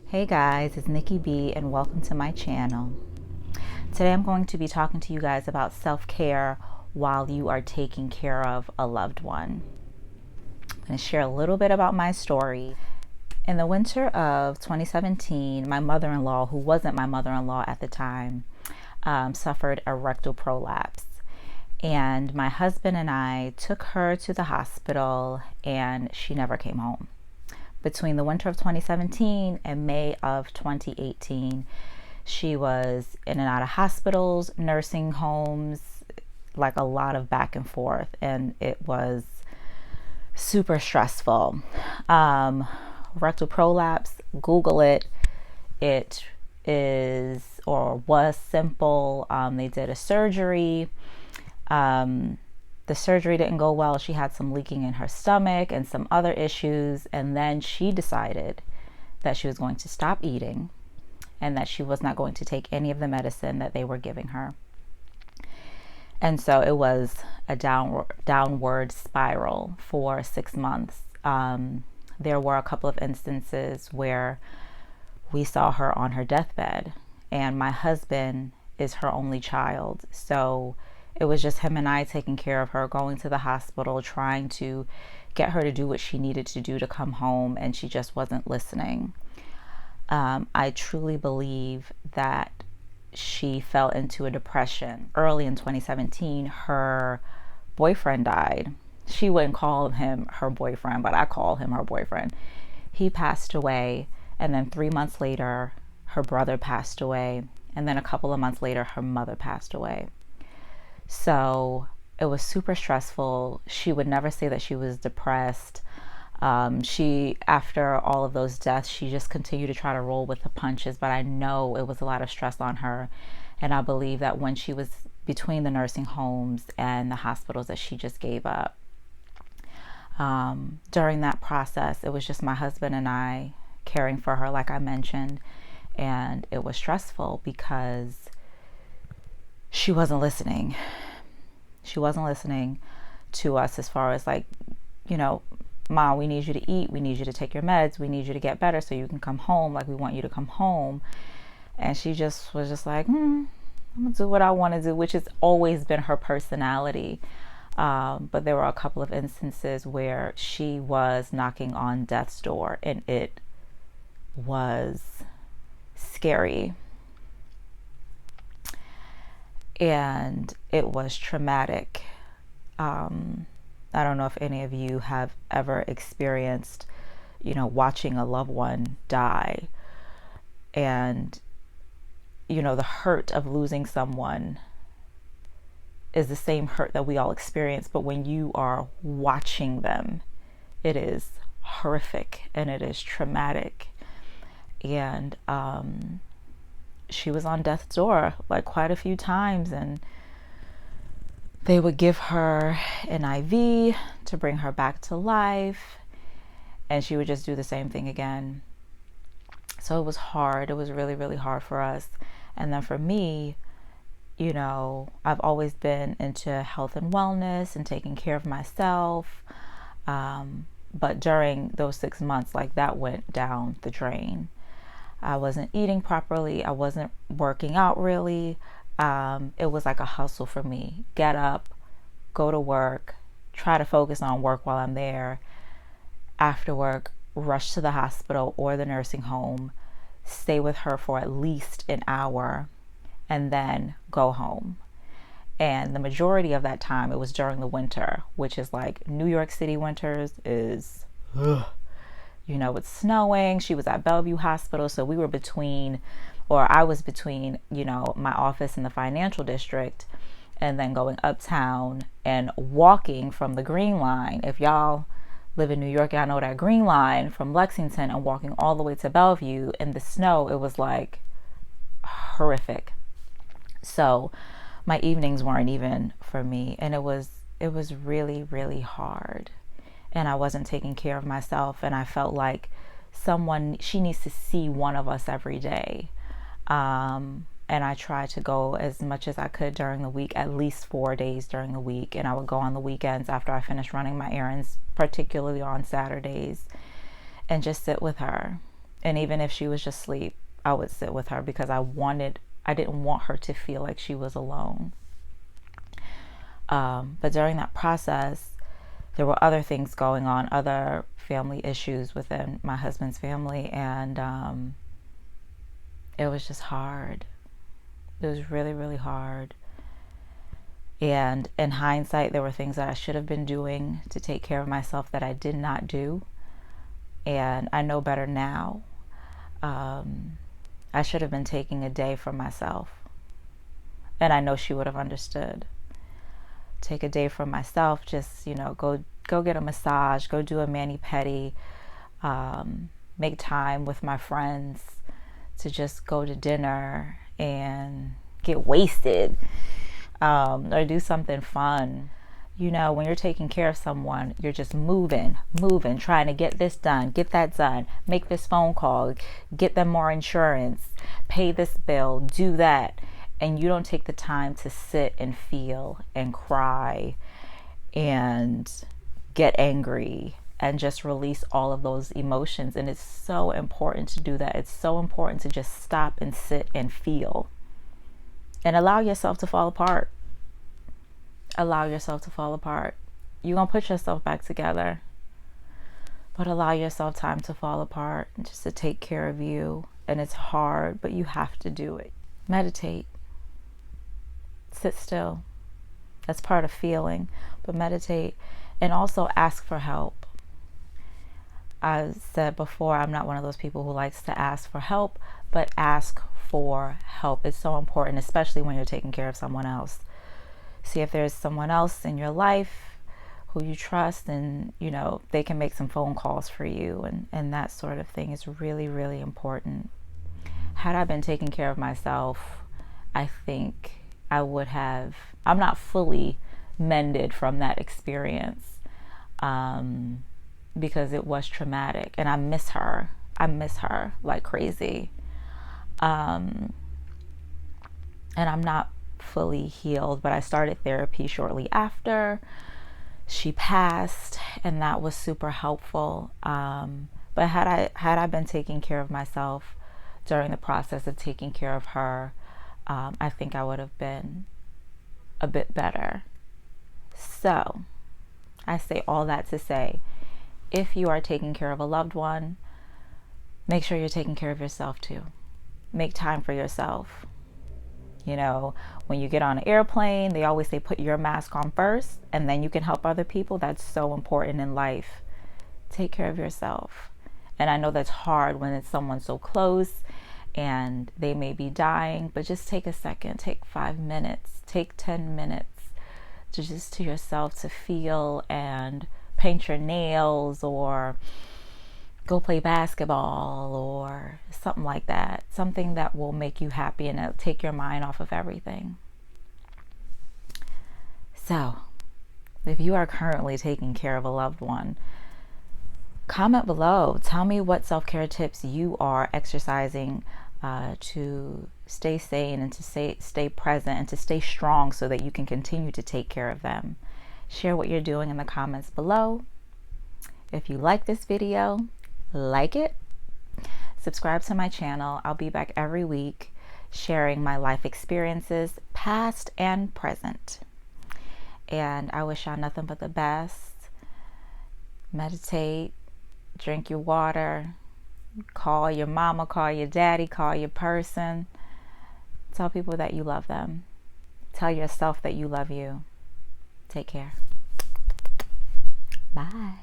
Hey guys, it's Nikki B and welcome to my channel. Today I'm going to be talking to you guys about self-care while you are taking care of a loved one. I'm going to share a little bit about my story. In the winter of 2017, my mother-in-law, who wasn't my mother-in-law at the time, suffered a rectal prolapse. And my husband and I took her to the hospital and she never came home. Between the winter of 2017 and May of 2018, she was in and out of hospitals, nursing homes, like a lot of back and forth, and it was super stressful. Rectal prolapse, Google it. It is or was simple. They did a surgery. The surgery didn't go well. She had some leaking in her stomach and some other issues. And then she decided that she was going to stop eating and that she was not going to take any of the medicine that they were giving her. And so it was a downward spiral for 6 months. There were a couple of instances where we saw her on her deathbed, and my husband is her only child. So it was just him and I taking care of her, going to the hospital, trying to get her to do what she needed to do to come home, and she just wasn't listening. I truly believe that she fell into a depression. Early in 2017, her boyfriend died. She wouldn't call him her boyfriend, but I call him her boyfriend. He passed away, and then 3 months later, her brother passed away, and then a couple of months later, her mother passed away. So it was super stressful. She would never say that she was depressed. After all of those deaths, she just continued to try to roll with the punches, but I know it was a lot of stress on her. And I believe that when she was between the nursing homes and the hospitals, that she just gave up. During that process, it was just my husband and I caring for her, like I mentioned, and it was stressful because she wasn't listening. She wasn't listening to us as far as like, Mom, we need you to eat. We need you to take your meds. We need you to get better so you can come home. Like, we want you to come home. And she just was just like, I'm going to do what I want to do, which has always been her personality. But there were a couple of instances where she was knocking on death's door, and it was scary. And it was traumatic. I don't know if any of you have ever experienced, watching a loved one die. And, the hurt of losing someone is the same hurt that we all experience. But when you are watching them, it is horrific and it is traumatic. And she was on death's door like quite a few times, and they would give her an IV to bring her back to life, and she would just do the same thing again. So it was hard. It was really, really hard for us. And then for me, I've always been into health and wellness and taking care of myself. But during those 6 months, like, that went down the drain. I wasn't eating properly. I wasn't working out really. It was like a hustle for me. Get up, go to work, try to focus on work while I'm there. After work, rush to the hospital or the nursing home, stay with her for at least an hour, and then go home. And the majority of that time, it was during the winter, which is like New York City winters is, it's snowing. She was at Bellevue Hospital, so we were I was between, my office in the financial district and then going uptown and walking from the Green Line. If y'all live in New York, y'all know that Green Line from Lexington, and walking all the way to Bellevue in the snow. It was like horrific. So my evenings weren't even for me, and it was really, really hard. And I wasn't taking care of myself, and I felt like she needs to see one of us every day. And I tried to go as much as I could during the week, at least 4 days during the week. And I would go on the weekends after I finished running my errands, particularly on Saturdays, and just sit with her. And even if she was just asleep, I would sit with her because I didn't want her to feel like she was alone. But during that process, there were other things going on, other family issues within my husband's family, and it was just hard. It was really, really hard. And in hindsight, there were things that I should have been doing to take care of myself that I did not do. And I know better now. I should have been taking a day for myself. And I know she would have understood. Take a day for myself, just, go get a massage, go do a mani-pedi, make time with my friends to just go to dinner and get wasted, or do something fun. When you're taking care of someone, you're just moving, trying to get this done, get that done, make this phone call, get them more insurance, pay this bill, do that. And you don't take the time to sit and feel and cry and get angry and just release all of those emotions. And it's so important to do that. It's so important to just stop and sit and feel and allow yourself to fall apart. Allow yourself to fall apart. You're going to put yourself back together, but allow yourself time to fall apart and just to take care of you. And it's hard, but you have to do it. Meditate. Sit still. That's part of feeling, but meditate and also ask for help. I said before, I'm not one of those people who likes to ask for help, but ask for help. It's so important, especially when you're taking care of someone else. See if there's someone else in your life who you trust, and they can make some phone calls for you, and that sort of thing is really, really important. Had I been taking care of myself, I think I would have. I'm not fully mended from that experience, because it was traumatic, and I miss her like crazy, and I'm not fully healed, but I started therapy shortly after she passed, and that was super helpful. But had I been taking care of myself during the process of taking care of her, I think I would have been a bit better. So I say all that to say, if you are taking care of a loved one, make sure you're taking care of yourself too. Make time for yourself. When you get on an airplane, they always say put your mask on first, and then you can help other people. That's so important in life. Take care of yourself. And I know that's hard when it's someone so close and they may be dying, but just take a second, take 5 minutes, take 10 minutes to yourself to feel and paint your nails or go play basketball or something like that. Something that will make you happy and it'll take your mind off of everything. So, if you are currently taking care of a loved one, comment below. Tell me what self-care tips you are exercising to stay sane and to stay present and to stay strong so that you can continue to take care of them. Share what you're doing in the comments below. If you like this video, like it, subscribe to my channel. I'll be back every week sharing my life experiences, past and present. And I wish y'all nothing but the best. Meditate, drink your water, call your mama, call your daddy, call your person. Tell people that you love them. Tell yourself that you love you. Take care. Bye.